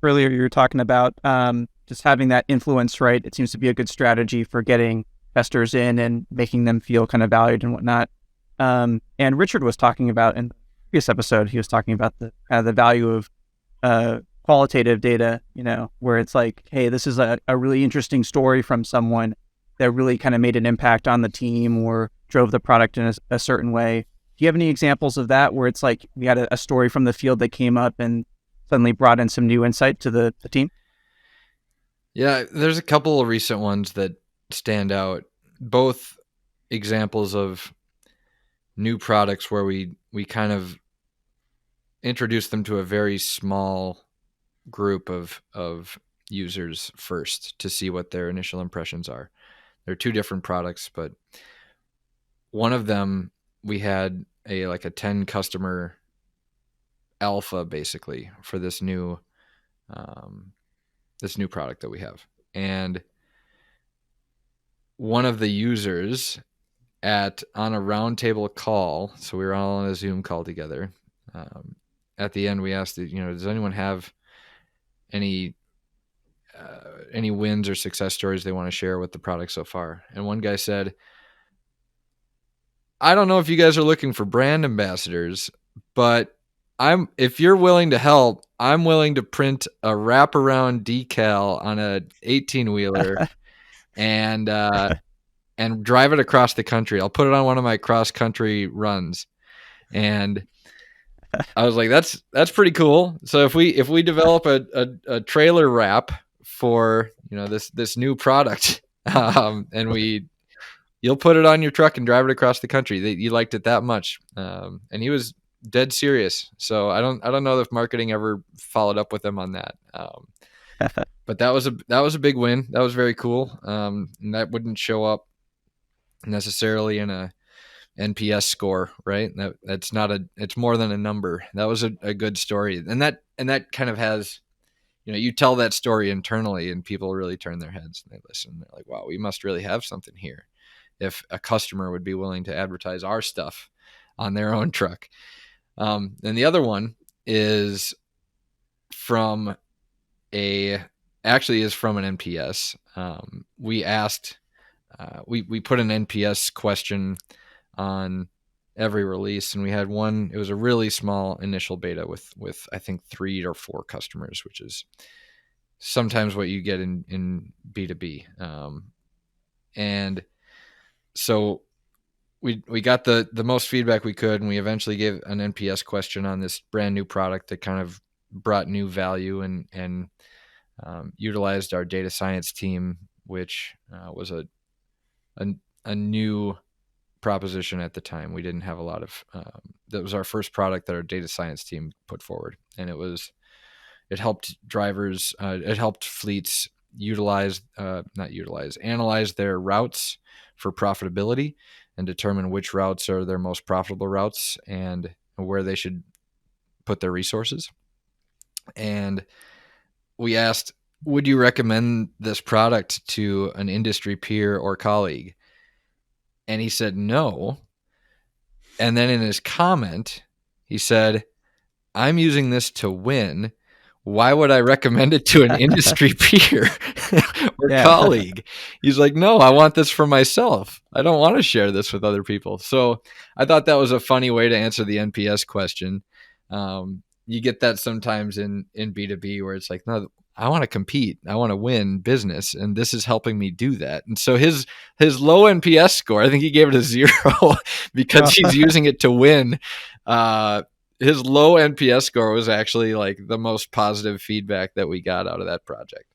earlier you were talking about just having that influence, right? It seems to be a good strategy for getting investors in and making them feel kind of valued and whatnot. And Richard was talking about in the previous episode, he was talking about the value of qualitative data, where it's like, hey, this is a really interesting story from someone that really kind of made an impact on the team or drove the product in a certain way. Do you have any examples of that where it's like we had a story from the field that came up and suddenly brought in some new insight to the team? Yeah, there's a couple of recent ones that stand out, both examples of new products where we kind of introduced them to a very small group of users first to see what their initial impressions are. They're two different products, but one of them we had a 10 customer alpha basically for this new product that we have. And one of the users on a roundtable call, so we were all on a Zoom call together. At the end, we asked, does anyone have any wins or success stories they want to share with the product so far? And one guy said, I don't know if you guys are looking for brand ambassadors, but if you're willing to help, I'm willing to print a wraparound decal on a 18-wheeler and drive it across the country. I'll put it on one of my cross-country runs. And I was like, that's pretty cool. So if we develop a trailer wrap for this new product, and you'll put it on your truck and drive it across the country. You liked it that much, and he was dead serious. So I don't know if marketing ever followed up with him on that. But that was a big win. That was very cool. And that wouldn't show up necessarily in a NPS score, right? It's more than a number. That was a good story. And that kind of has, you tell that story internally and people really turn their heads and they listen. They're like, wow, we must really have something here. If a customer would be willing to advertise our stuff on their own truck. And the other one is from an NPS. We asked, we put an NPS question on every release, and we had one. It was a really small initial beta with I think 3 or 4 customers, which is sometimes what you get in B2B. And so we got the most feedback we could, and we eventually gave an NPS question on this brand new product that kind of brought new value and utilized our data science team, which was a new proposition at the time. We didn't have a lot of that was our first product that our data science team put forward, and it helped drivers, it helped fleets analyze their routes for profitability and determine which routes are their most profitable routes and where they should put their resources. And we asked, would you recommend this product to an industry peer or colleague? And he said no. And then in his comment, he said, I'm using this to win. Why would I recommend it to an industry peer or colleague? He's like, no, I want this for myself. I don't want to share this with other people. So I thought that was a funny way to answer the NPS question. You get that sometimes in B2B where it's like, no, I want to compete. I want to win business. And this is helping me do that. And so his low NPS score, I think he gave it a 0 because he's using it to win. His low NPS score was actually like the most positive feedback that we got out of that project.